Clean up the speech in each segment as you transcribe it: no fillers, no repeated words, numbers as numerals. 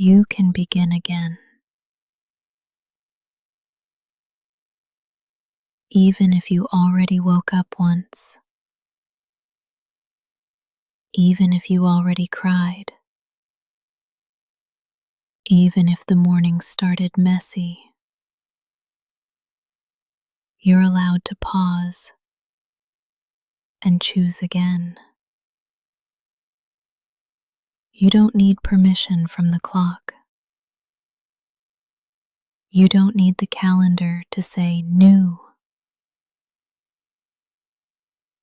You can begin again. Even if you already woke up once, even if you already cried, even if the morning started messy, you're allowed to pause and choose again. You don't need permission from the clock. You don't need the calendar to say new.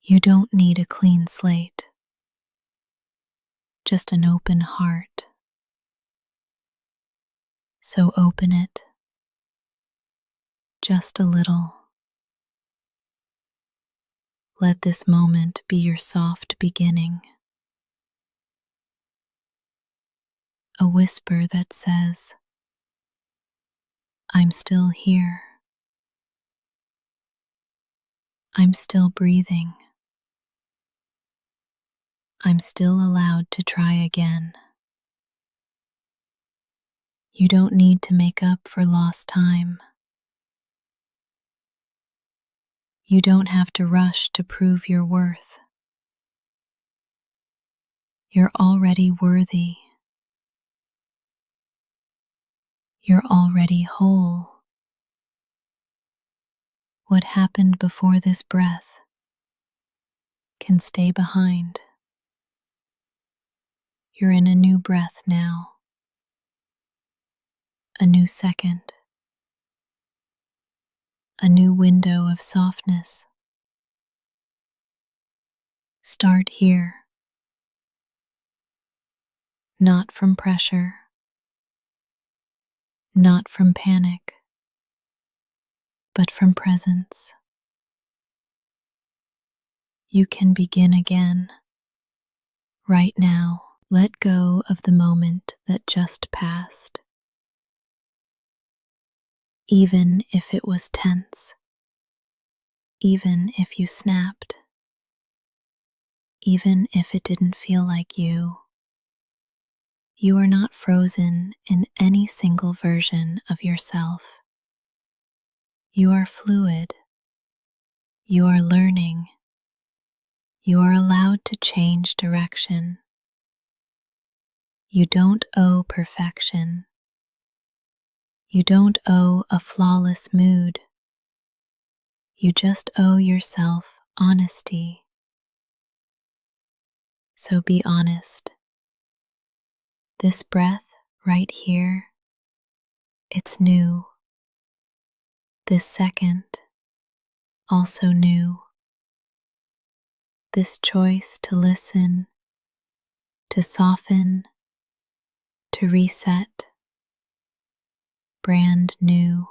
You don't need a clean slate, just an open heart. So open it, just a little. Let this moment be your soft beginning. A whisper that says, I'm still here. I'm still breathing. I'm still allowed to try again. You don't need to make up for lost time. You don't have to rush to prove your worth. You're already worthy. You're already whole. What happened before this breath can stay behind. You're in a new breath now. A new second. A new window of softness. Start here. Not from pressure. Not from panic. But from presence. You can begin again. Right now, let go of the moment that just passed. Even if it was tense. Even if you snapped. Even if it didn't feel like you. You are not frozen in any single version of yourself. You are fluid. You are learning. You are allowed to change direction. You don't owe perfection. You don't owe a flawless mood. You just owe yourself honesty. So be honest. This breath right here, it's new. This second, also new. This choice to listen, to soften, to reset, brand new.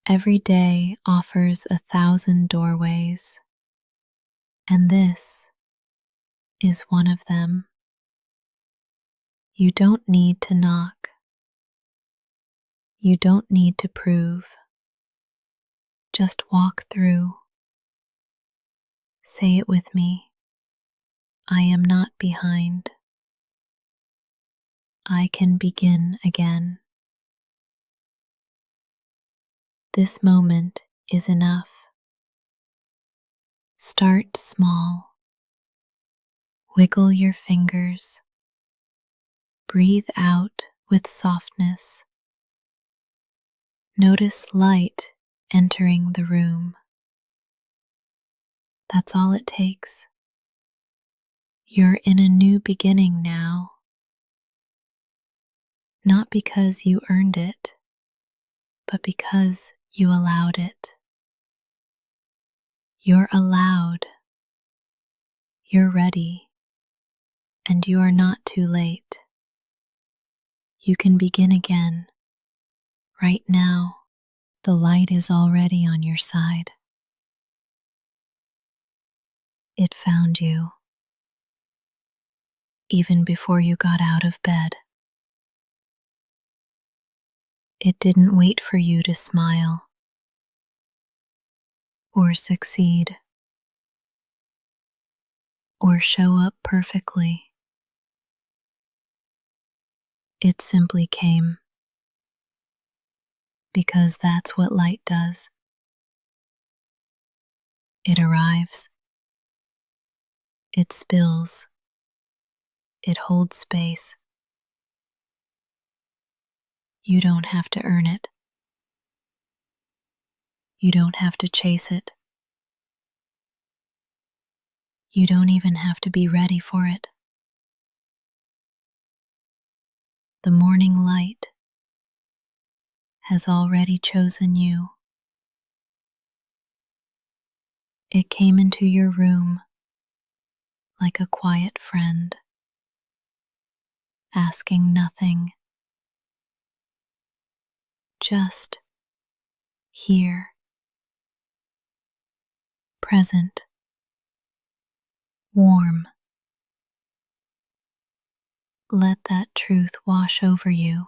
Every day offers 1,000 doorways, and this is one of them. You don't need to knock. You don't need to prove. Just walk through. Say it with me. I am not behind. I can begin again. This moment is enough. Start small. Wiggle your fingers. Breathe out with softness. Notice light entering the room. That's all it takes. You're in a new beginning now. Not because you earned it, but because you allowed it. You're allowed. You're ready. And you are not too late. You can begin again. Right now, the light is already on your side. It found you. Even before you got out of bed. It didn't wait for you to smile or succeed or show up perfectly. It simply came because that's what light does. It arrives, it spills, it holds space. You don't have to earn it. You don't have to chase it. You don't even have to be ready for it. The morning light has already chosen you. It came into your room like a quiet friend, asking nothing, just here, present, warm. Let that truth wash over you.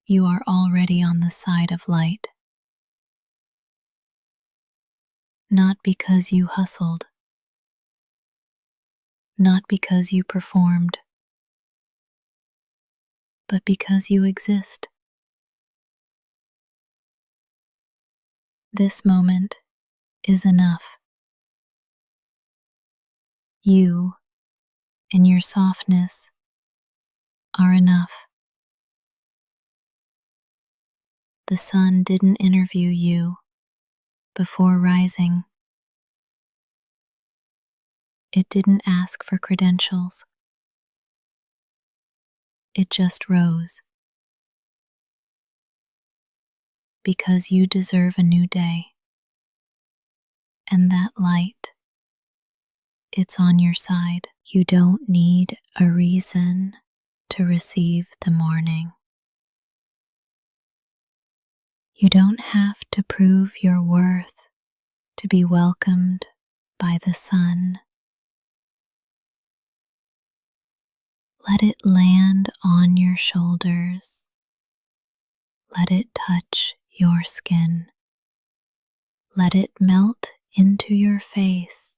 You are already on the side of light, not because you hustled, not because you performed, but because you exist. This moment is enough. You, in your softness, are enough. The sun didn't interview you before rising. It didn't ask for credentials. It just rose. Because you deserve a new day. And that light, it's on your side. You don't need a reason to receive the morning. You don't have to prove your worth to be welcomed by the sun. Let it land on your shoulders. Let it touch your skin. Let it melt into your face.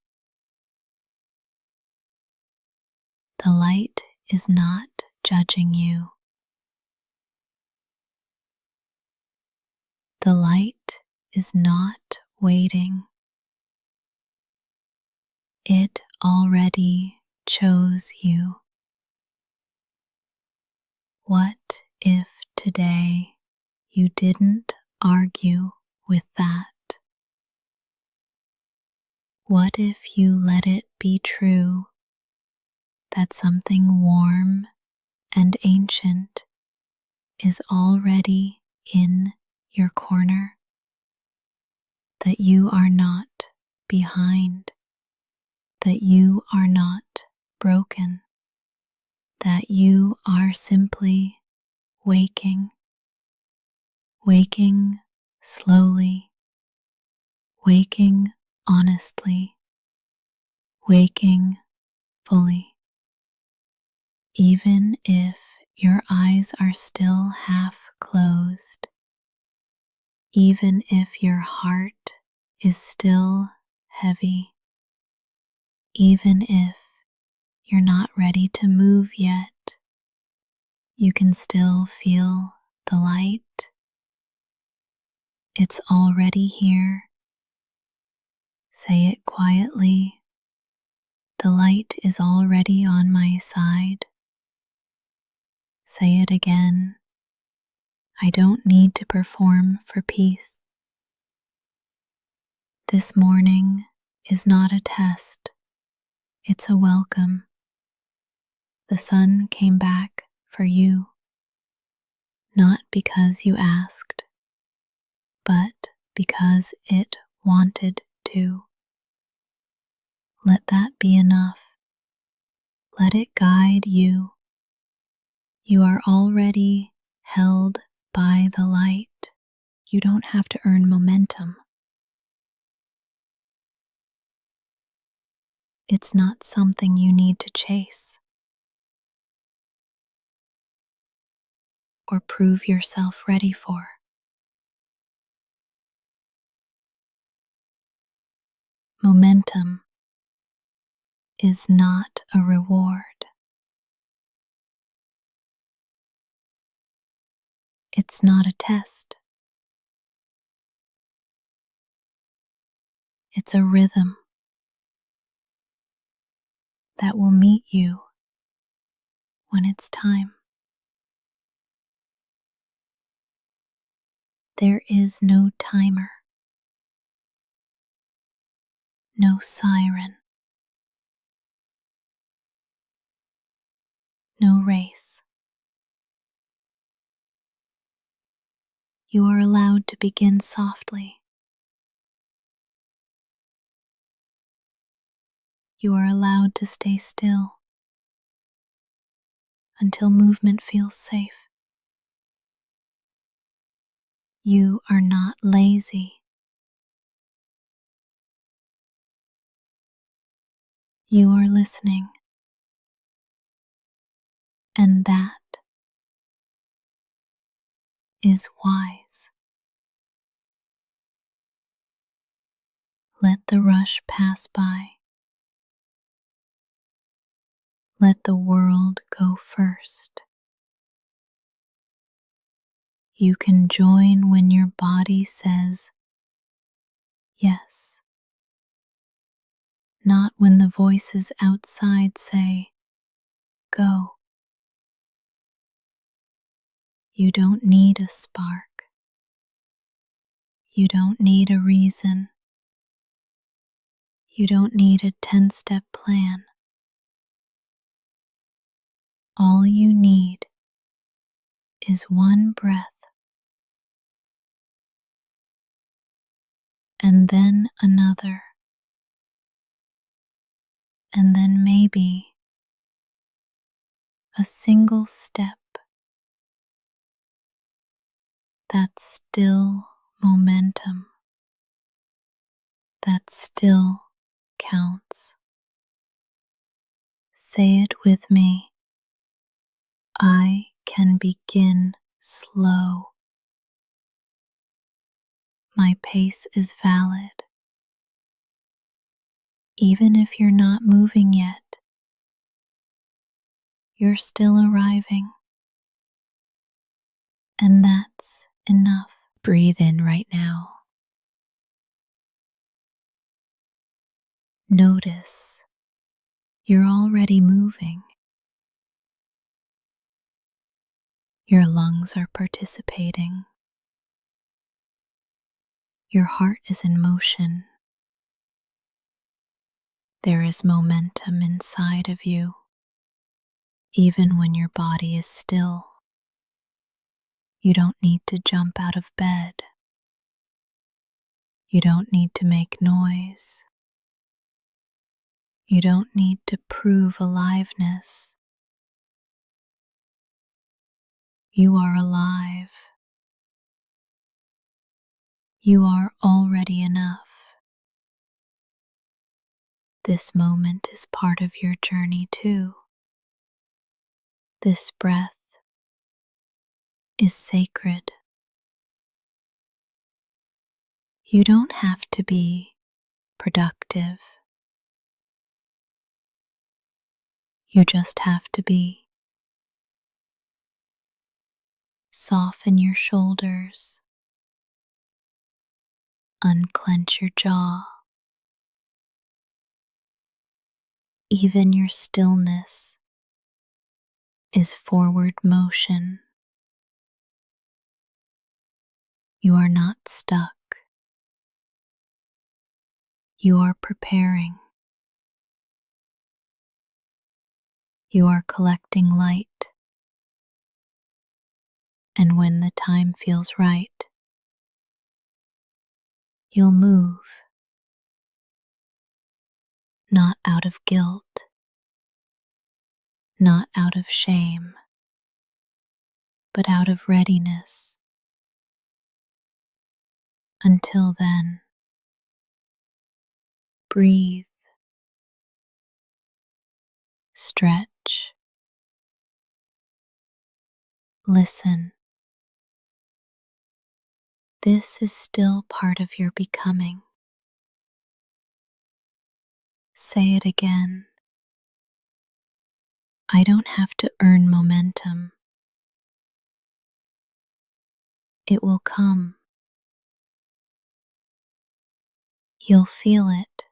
The light is not judging you. The light is not waiting. It already chose you. What if today you didn't argue with that? What if you let it be true that something warm and ancient is already in your corner? That you are not behind, that you are not broken, that you are simply waking, waking slowly, waking honestly, waking fully. Even if your eyes are still half closed, even if your heart is still heavy, even if you're not ready to move yet, you can still feel the light. It's already here. Say it quietly. The light is already on my side. Say it again. I don't need to perform for peace. This morning is not a test. It's a welcome. The sun came back for you, not because you asked, but because it wanted to. Let that be enough. Let it guide you. You are already held by the light. You don't have to earn momentum. It's not something you need to chase or prove yourself ready for. Momentum is not a reward. It's not a test, it's a rhythm that will meet you when it's time. There is no timer, no siren, no race. You are allowed to begin softly. You are allowed to stay still until movement feels safe. You are not lazy. You are listening. And that is wise. Let the rush pass by. Let the world go first. You can join when your body says yes, not when the voices outside say go. You don't need a spark. You don't need a reason. You don't need a 10-step plan. All you need is one breath, and then another, and then maybe a single step. That's still momentum. That still counts. Say it with me. I can begin slow. My pace is valid. Even if you're not moving yet, you're still arriving. And that's enough. Breathe in right now. Notice you're already moving. Your lungs are participating. Your heart is in motion. There is momentum inside of you, even when your body is still. You don't need to jump out of bed. You don't need to make noise. You don't need to prove aliveness. You are alive. You are already enough. This moment is part of your journey too. This breath is sacred. You don't have to be productive. You just have to be. Soften your shoulders. Unclench your jaw. Even your stillness is forward motion. You are not stuck. You are preparing. You are collecting light. And when the time feels right, you'll move. Not out of guilt, not out of shame, but out of readiness. Until then, breathe, stretch, listen. This is still part of your becoming. Say it again. I don't have to earn momentum. It will come. You'll feel it,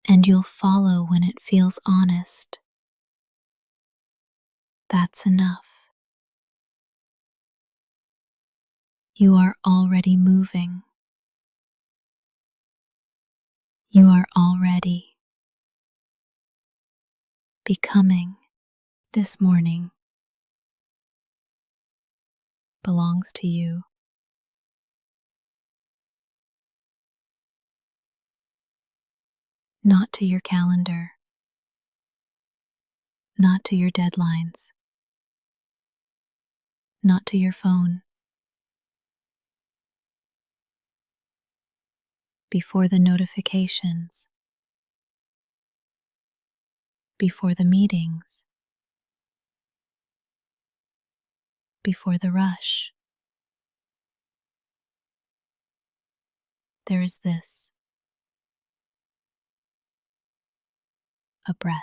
and you'll follow when it feels honest. That's enough. You are already moving. You are already becoming. This morning belongs to you. Not to your calendar, not to your deadlines, not to your phone. Before the notifications, before the meetings, before the rush, there is this: a breath,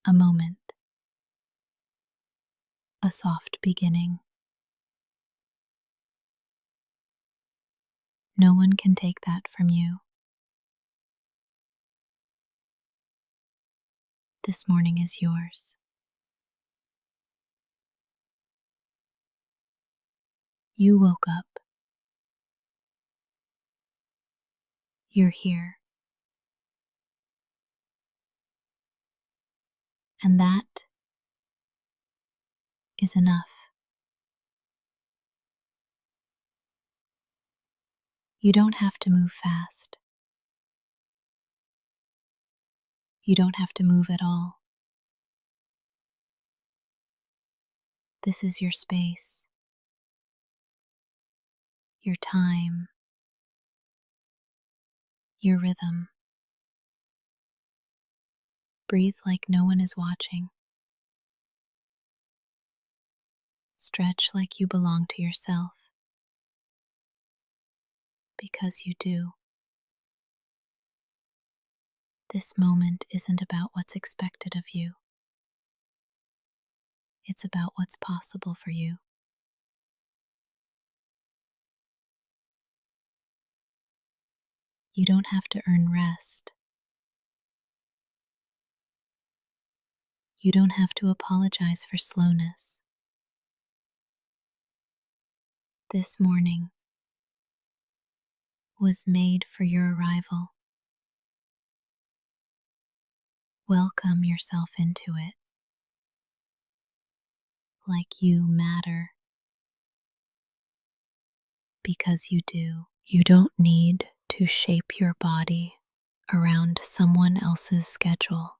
a moment, a soft beginning. No one can take that from you. This morning is yours. You woke up. You're here. And that is enough. You don't have to move fast. You don't have to move at all. This is your space, your time, your rhythm. Breathe like no one is watching. Stretch like you belong to yourself, because you do. This moment isn't about what's expected of you. It's about what's possible for you. You don't have to earn rest. You don't have to apologize for slowness. This morning was made for your arrival. Welcome yourself into it, like you matter, because you do. You don't need to shape your body around someone else's schedule.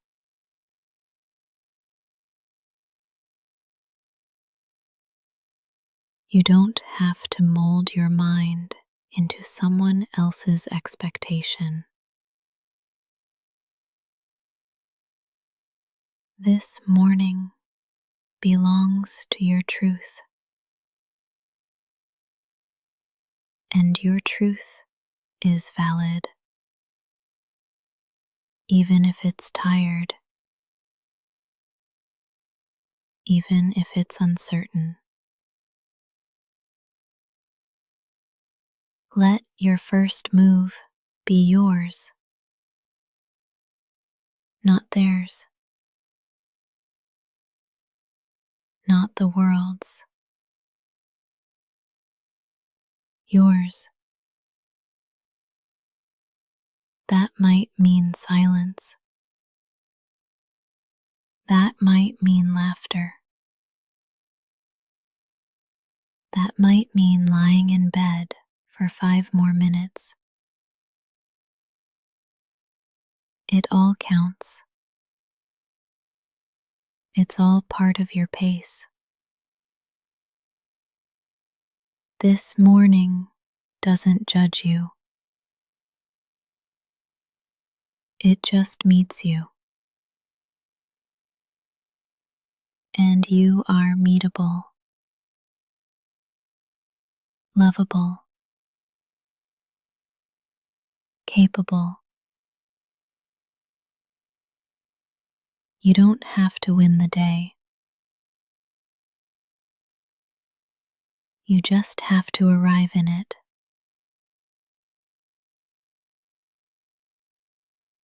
You don't have to mold your mind into someone else's expectation. This morning belongs to your truth, and your truth is valid, even if it's tired, even if it's uncertain. Let your first move be yours, not theirs, not the world's. Yours. That might mean silence. That might mean laughter. That might mean lying in bed for 5 more minutes. It all counts. It's all part of your pace. This morning doesn't judge you. It just meets you. And you are meetable, lovable, capable. You don't have to win the day. You just have to arrive in it.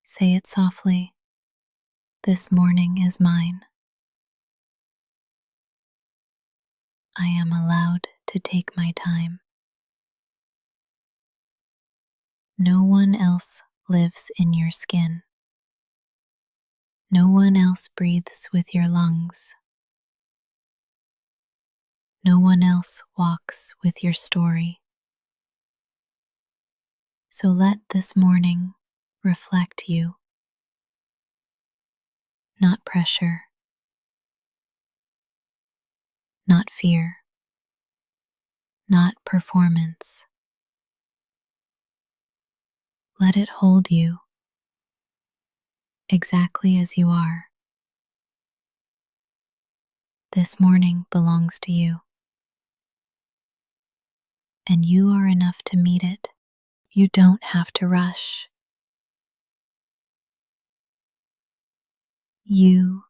Say it softly. This morning is mine. I am allowed to take my time. No one else lives in your skin. No one else breathes with your lungs. No one else walks with your story. So let this morning reflect you, not pressure, not fear, not performance. Let it hold you exactly as you are. This morning belongs to you, and you are enough to meet it. You don't have to rush. You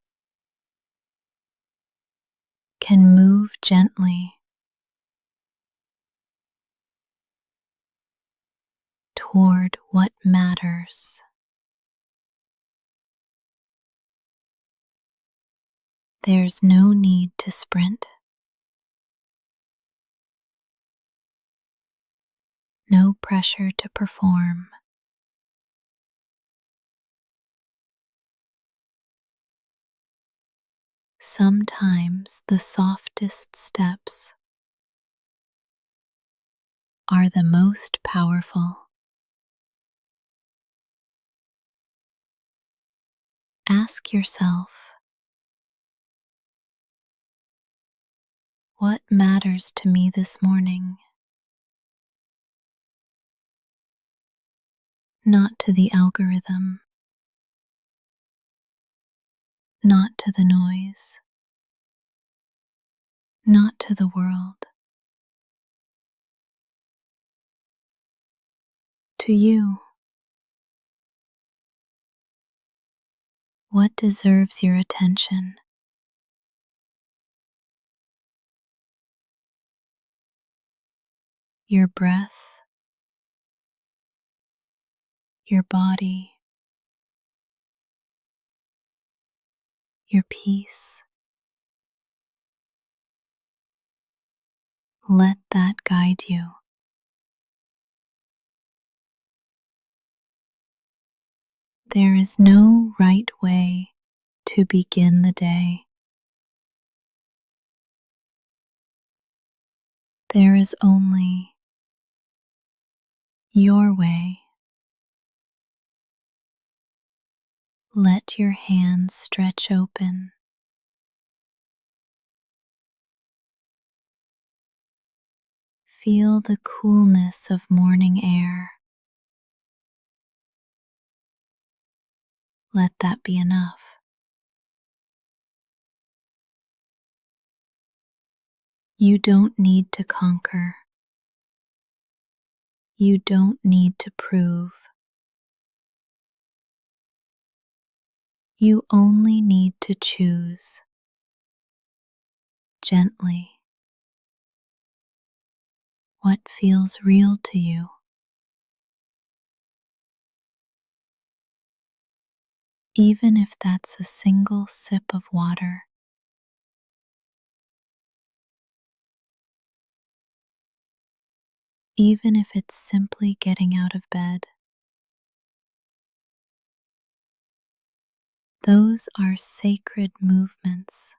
can move gently toward what matters. There's no need to sprint, no pressure to perform. Sometimes the softest steps are the most powerful. Ask yourself, what matters to me this morning? Not to the algorithm, not to the noise, not to the world. To you, what deserves your attention? Your breath, your body, your peace. Let that guide you. There is no right way to begin the day. There is only your way. Let your hands stretch open. Feel the coolness of morning air. Let that be enough. You don't need to conquer. You don't need to prove. You only need to choose gently what feels real to you. Even if that's a single sip of water, even if it's simply getting out of bed. Those are sacred movements.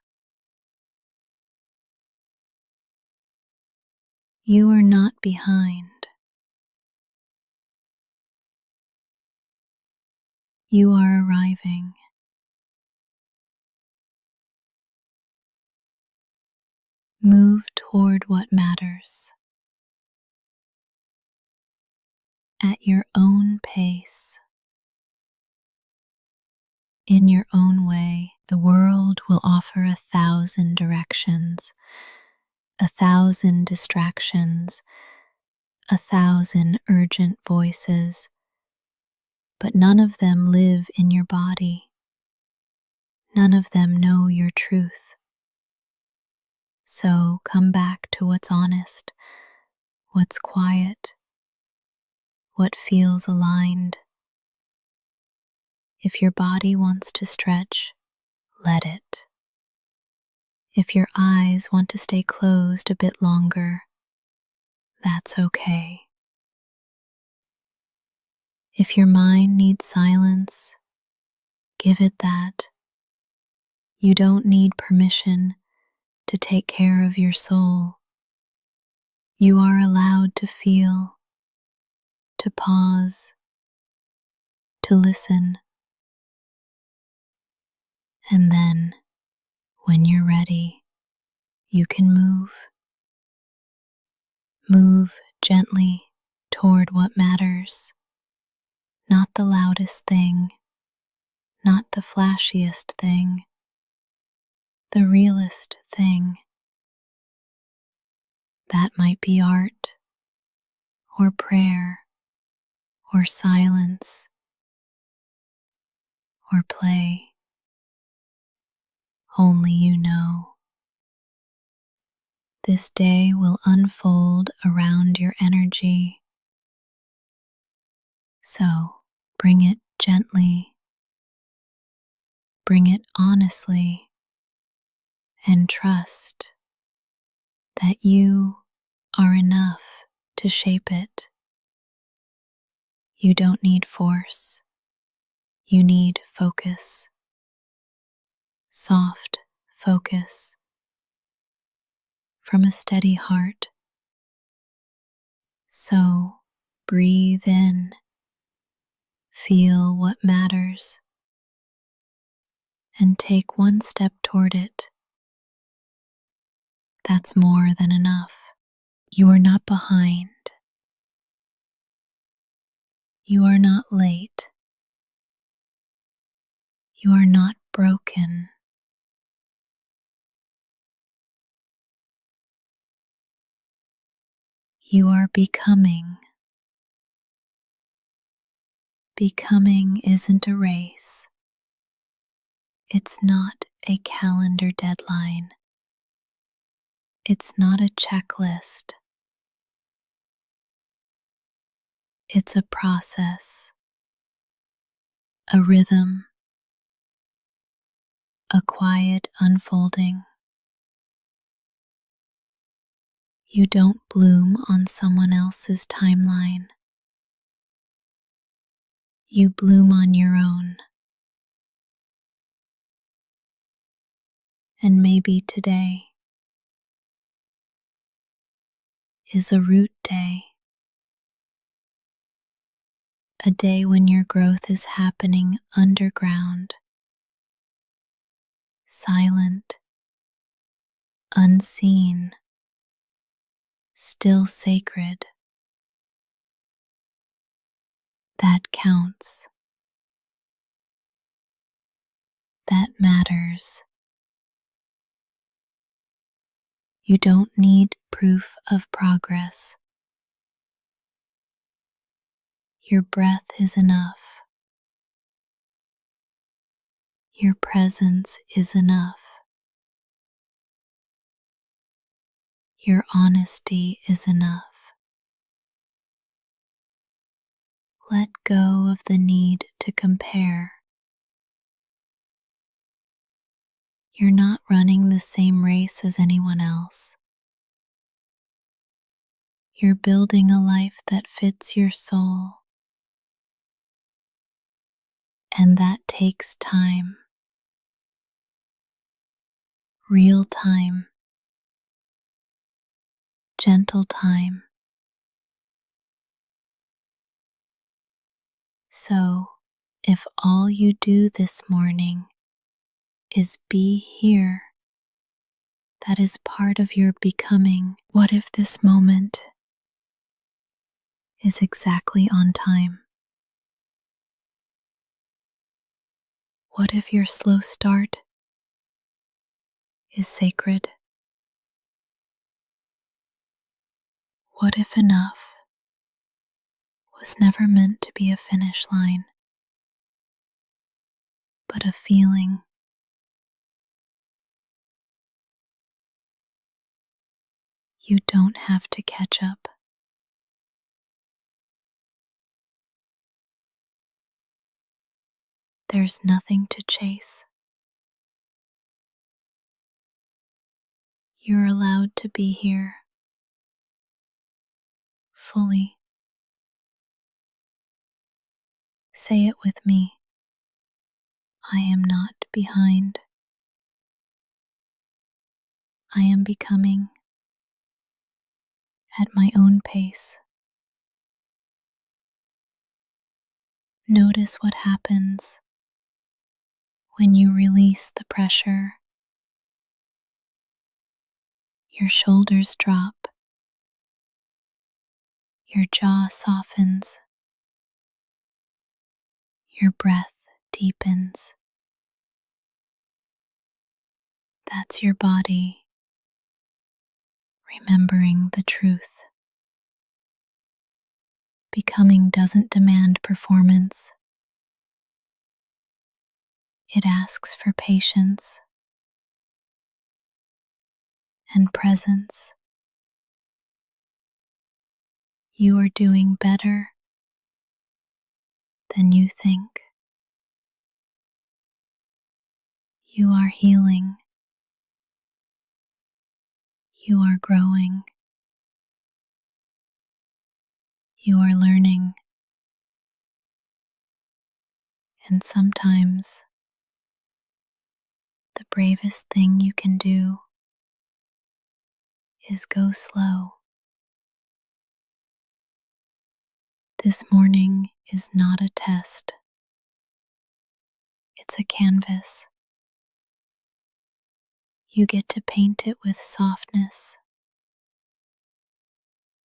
You are not behind. You are arriving. Move toward what matters at your own pace, in your own way. The world will offer 1,000 directions, 1,000 distractions, 1,000 urgent voices, but none of them live in your body. None of them know your truth. So come back to what's honest, what's quiet, what feels aligned. If your body wants to stretch, let it. If your eyes want to stay closed a bit longer, that's okay. If your mind needs silence, give it that. You don't need permission to take care of your soul. You are allowed to feel, to pause, to listen. And then, when you're ready, you can move. Move gently toward what matters. Not the loudest thing, not the flashiest thing, the realest thing. That might be art, or prayer, or silence, or play. Only you know. This day will unfold around your energy. So bring it gently, bring it honestly, and trust that you are enough to shape it. You don't need force. You need focus. Soft focus from a steady heart. So breathe in, feel what matters, and take one step toward it. That's more than enough. You are not behind. You are not late. You are not broken. You are becoming. Becoming isn't a race. It's not a calendar deadline. It's not a checklist. It's a process, a rhythm, a quiet unfolding. You don't bloom on someone else's timeline. You bloom on your own. And maybe today is a root day. A day when your growth is happening underground, silent, unseen, still sacred. That counts. That matters. You don't need proof of progress. Your breath is enough. Your presence is enough. Your honesty is enough. Let go of the need to compare. You're not running the same race as anyone else. You're building a life that fits your soul. And that takes time. Real time. Gentle time. So, if all you do this morning is be here, that is part of your becoming. What if this moment is exactly on time? What if your slow start is sacred? What if enough was never meant to be a finish line, but a feeling? You don't have to catch up. There's nothing to chase. You're allowed to be here fully. Say it with me. I am not behind. I am becoming at my own pace. Notice what happens when you release the pressure. Your shoulders drop. Your jaw softens. Your breath deepens. That's your body remembering the truth. Becoming doesn't demand performance. It asks for patience and presence. You are doing better than you think. You are healing. You are growing. You are learning. And sometimes the bravest thing you can do is go slow. This morning is not a test. It's a canvas. You get to paint it with softness.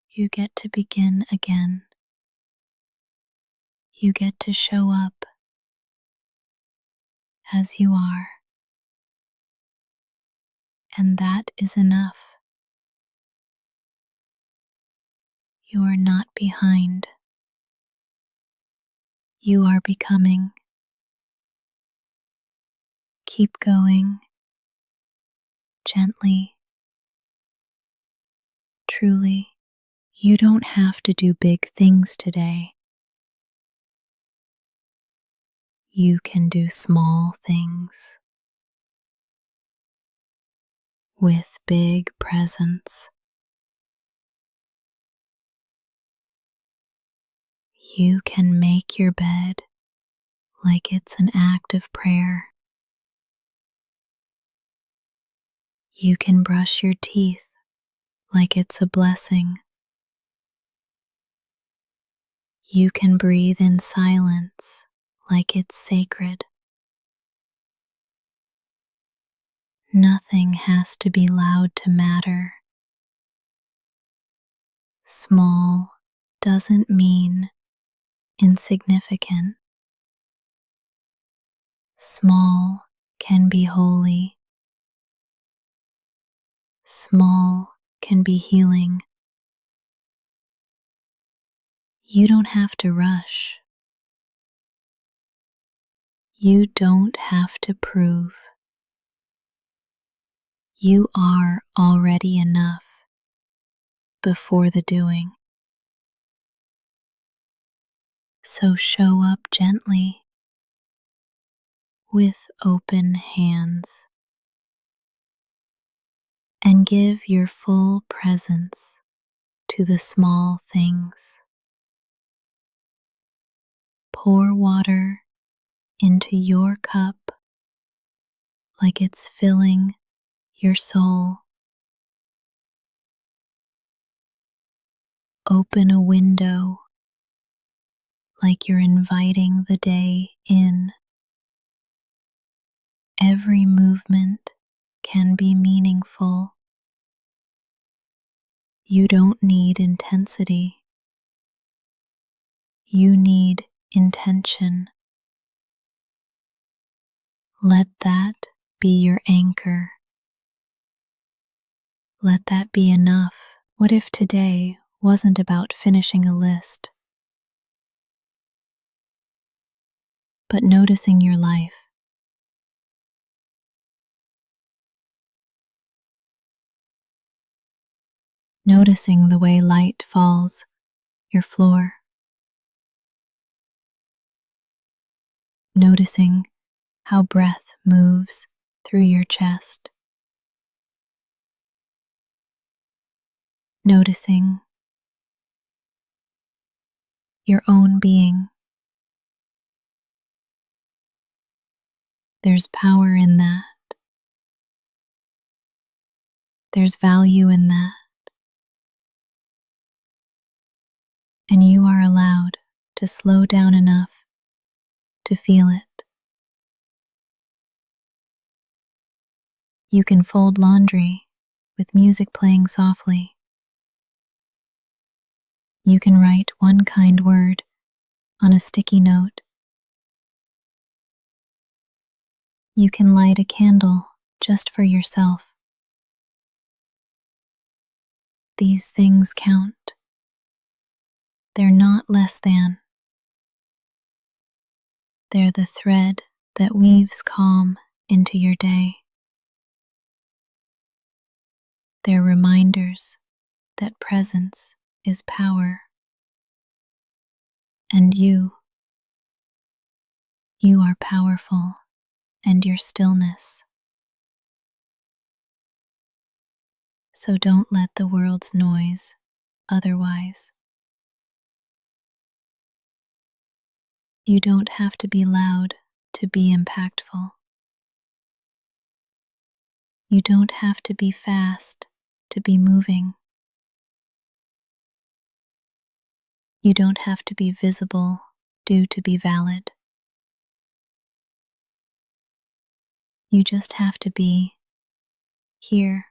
You get to begin again. You get to show up as you are. And that is enough. You are not behind. You are becoming. Keep going, gently, truly. You don't have to do big things today. You can do small things with big presence. You can make your bed like it's an act of prayer. You can brush your teeth like it's a blessing. You can breathe in silence like it's sacred. Nothing has to be loud to matter. Small doesn't mean insignificant. Small can be holy. Small can be healing. You don't have to rush. You don't have to prove. You are already enough before the doing. So show up gently with open hands and give your full presence to the small things. Pour water into your cup like it's filling your soul. Open a window like you're inviting the day in. Every movement can be meaningful. You don't need intensity. You need intention. Let that be your anchor. Let that be enough. What if today wasn't about finishing a list, but noticing your life? noticing the way light falls your floor, noticing how breath moves through your chest, noticing your own being. There's power in that. There's value in that. And you are allowed to slow down enough to feel it. You can fold laundry with music playing softly. You can write one kind word on a sticky note. You can light a candle just for yourself. These things count. They're not less than. They're the thread that weaves calm into your day. They're reminders that presence is power. And you are powerful, and your stillness. So don't let the world's noise otherwise. You don't have to be loud to be impactful. You don't have to be fast to be moving. You don't have to be visible to be valid. You just have to be here,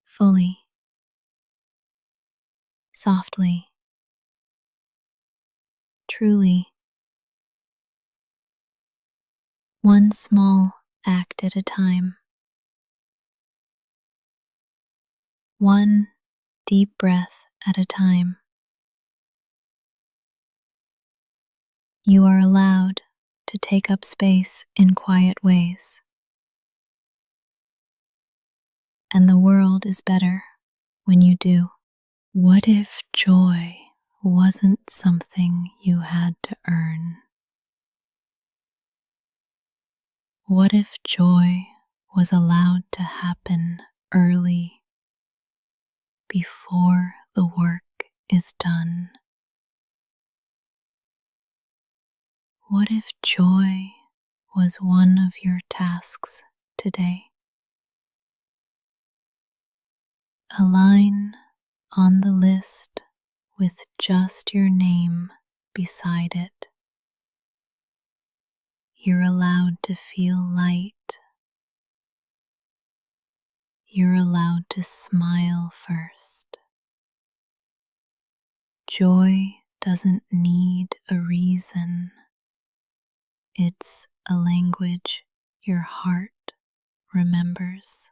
fully, softly, truly. One small act at a time. One deep breath at a time. You are allowed to take up space in quiet ways. And the world is better when you do. What if joy wasn't something you had to earn? What if joy was allowed to happen early, before the work is done? What if joy was one of your tasks today? A line on the list with just your name beside it. You're allowed to feel light. You're allowed to smile first. Joy doesn't need a reason. It's a language your heart remembers.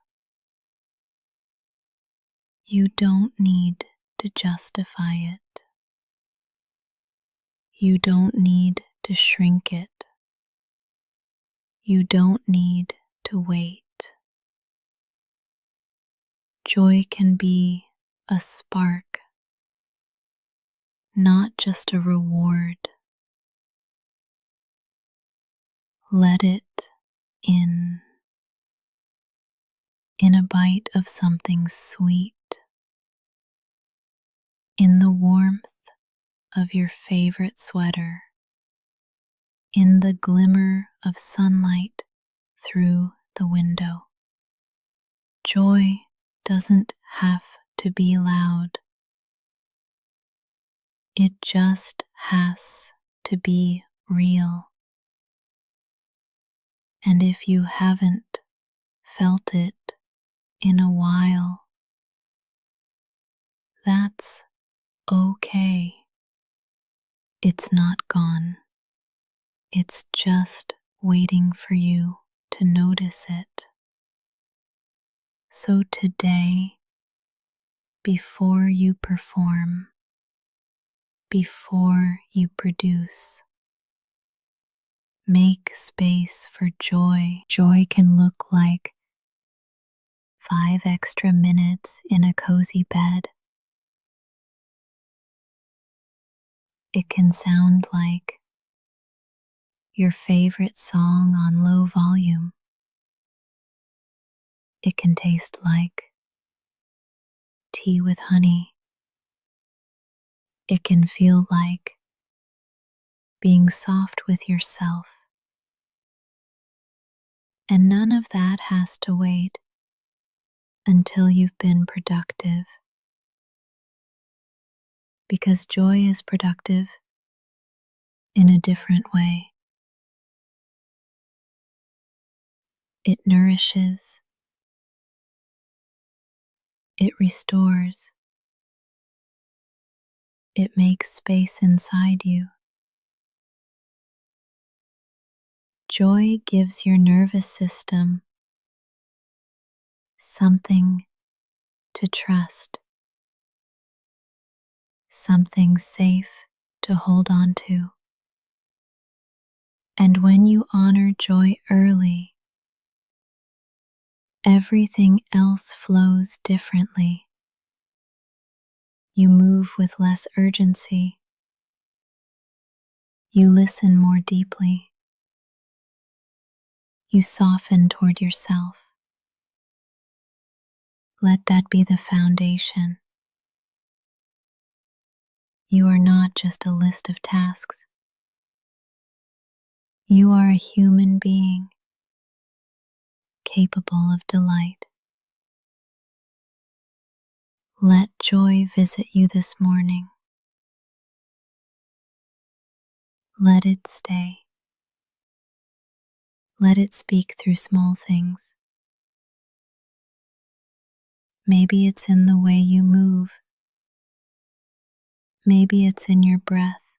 You don't need to justify it. You don't need to shrink it. You don't need to wait. Joy can be a spark, not just a reward. Let it in a bite of something sweet, in the warmth of your favorite sweater, in the glimmer of sunlight through the window. Joy doesn't have to be loud. It just has to be real. And if you haven't felt it in a while, that's okay. It's not gone. It's just waiting for you to notice it. So today, before you perform, before you produce, make space for joy. Joy can look like 5 extra minutes in a cozy bed. It can sound like your favorite song on low volume. It can taste like tea with honey. It can feel like being soft with yourself. And none of that has to wait until you've been productive. Because joy is productive in a different way. It nourishes, it restores, it makes space inside you. Joy gives your nervous system something to trust, something safe to hold on to. And when you honor joy early, everything else flows differently. You move with less urgency. You listen more deeply. You soften toward yourself. Let that be the foundation. You are not just a list of tasks. You are a human being capable of delight. Let joy visit you this morning. Let it stay. Let it speak through small things. Maybe it's in the way you move. Maybe it's in your breath.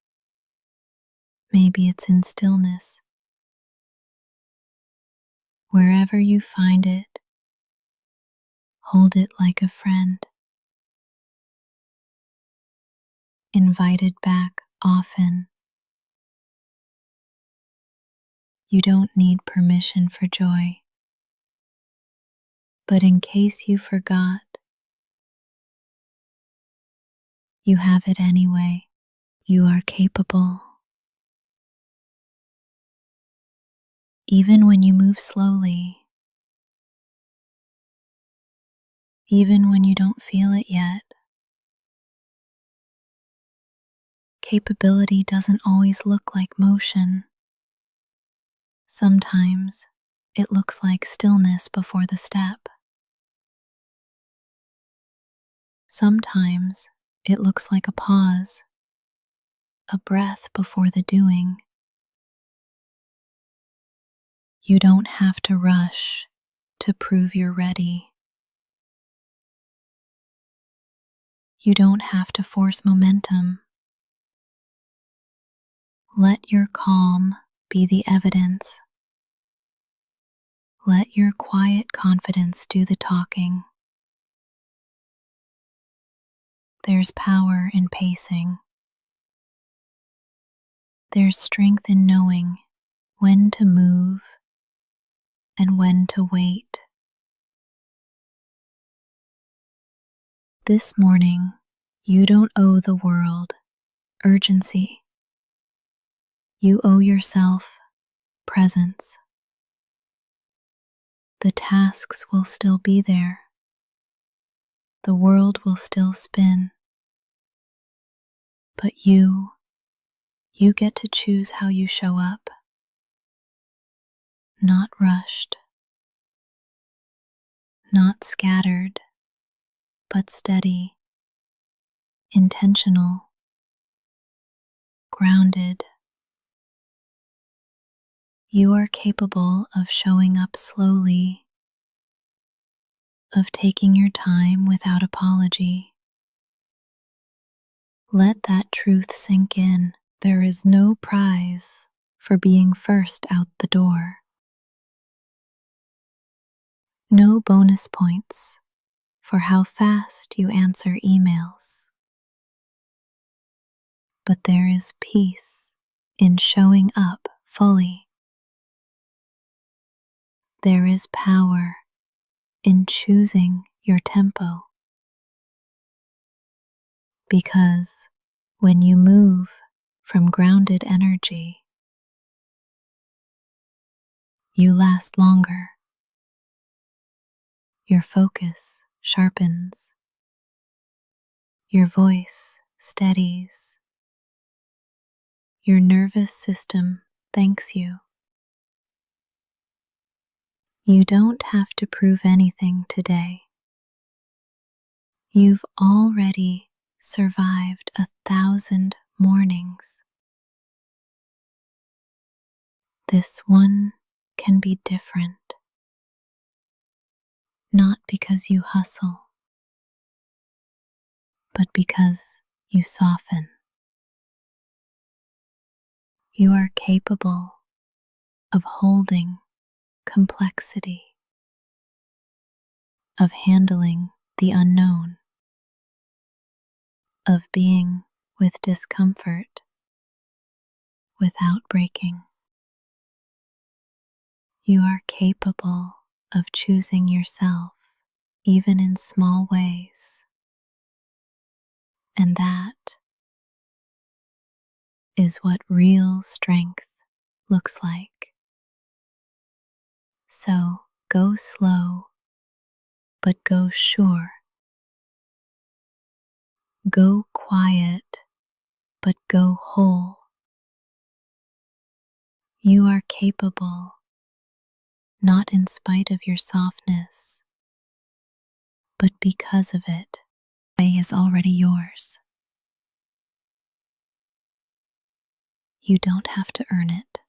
Maybe it's in stillness. Wherever you find it, hold it like a friend. Invite it back often. You don't need permission for joy. But in case you forgot, you have it anyway. You are capable. Even when you move slowly, even when you don't feel it yet, capability doesn't always look like motion. Sometimes it looks like stillness before the step. Sometimes it looks like a pause, a breath before the doing. You don't have to rush to prove you're ready. You don't have to force momentum. Let your calm be the evidence. Let your quiet confidence do the talking. There's power in pacing. There's strength in knowing when to move and when to wait. This morning, you don't owe the world urgency. You owe yourself presence. The tasks will still be there. The world will still spin. But you get to choose how you show up. Not rushed, not scattered, but steady, intentional, grounded. You are capable of showing up slowly, of taking your time without apology. Let that truth sink in. There is no prize for being first out the door. No bonus points for how fast you answer emails. But there is peace in showing up fully. There is power in choosing your tempo, because when you move from grounded energy, you last longer. Your focus sharpens, your voice steadies, your nervous system thanks you. You don't have to prove anything today. You've already survived 1,000 mornings. This one can be different, not because you hustle, but because you soften. You are capable of holding complexity, of handling the unknown, of being with discomfort without breaking. You are capable of choosing yourself even in small ways, and that is what real strength looks like. So go slow, but go sure. Go quiet, but go whole. You are capable, not in spite of your softness, but because of it. The way is already yours. You don't have to earn it.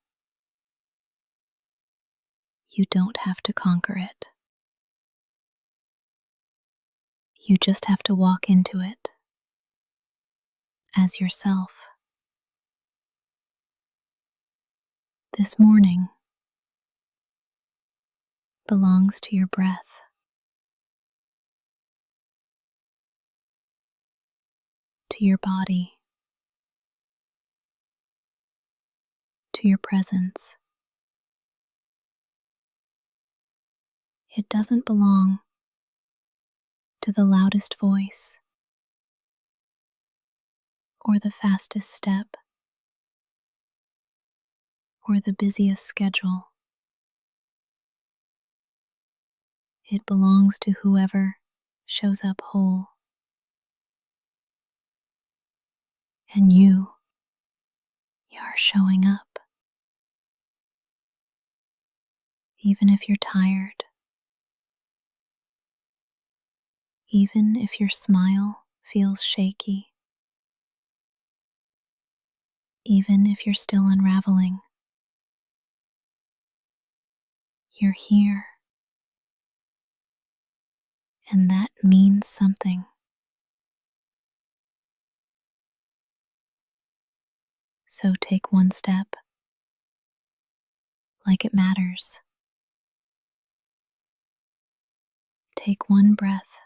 You don't have to conquer it. You just have to walk into it as yourself. This morning belongs to your breath, to your body, to your presence. It doesn't belong to the loudest voice or the fastest step or the busiest schedule. It belongs to whoever shows up whole. And you are showing up. Even if you're tired, even if your smile feels shaky, even if you're still unraveling, you're here. And that means something. So take one step like it matters. Take one breath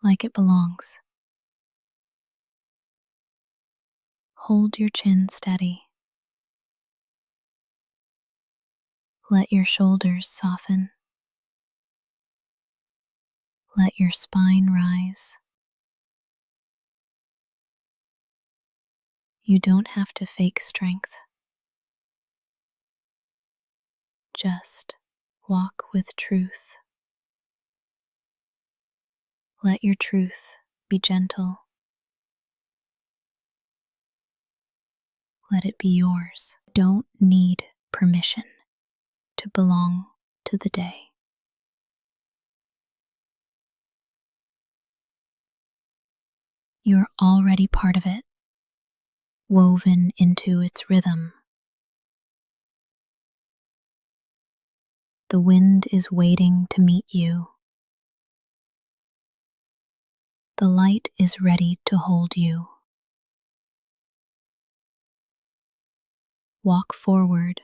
like it belongs. Hold your chin steady. Let your shoulders soften. Let your spine rise. You don't have to fake strength. Just walk with truth. Let your truth be gentle. Let it be yours. Don't need permission to belong to the day. You're already part of it, woven into its rhythm. The wind is waiting to meet you. The light is ready to hold you. Walk forward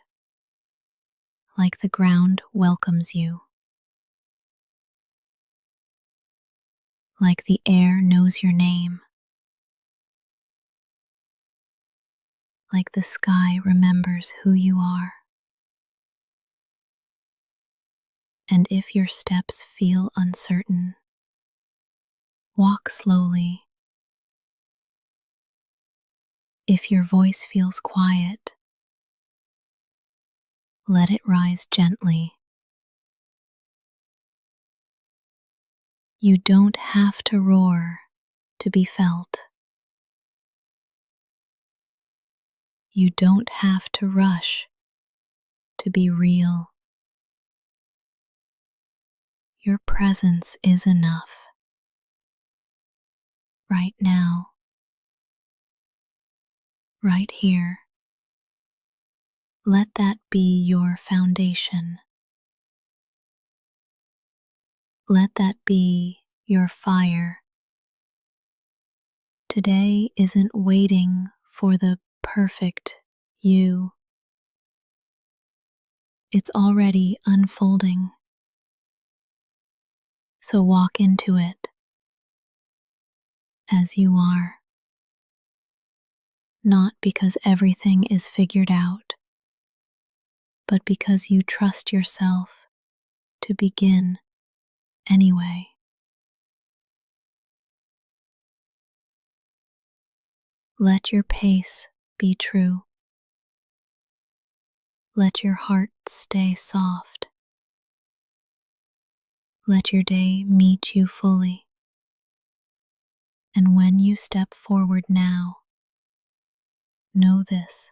like the ground welcomes you, like the air knows your name, like the sky remembers who you are. And if your steps feel uncertain, walk slowly. If your voice feels quiet, let it rise gently. You don't have to roar to be felt. You don't have to rush to be real. Your presence is enough. Right now, right here. Let that be your foundation. Let that be your fire. Today isn't waiting for the perfect you. It's already unfolding. So walk into it as you are. Not because everything is figured out, but because you trust yourself to begin anyway. Let your pace be true. Let your heart stay soft. Let your day meet you fully. And when you step forward now, know this: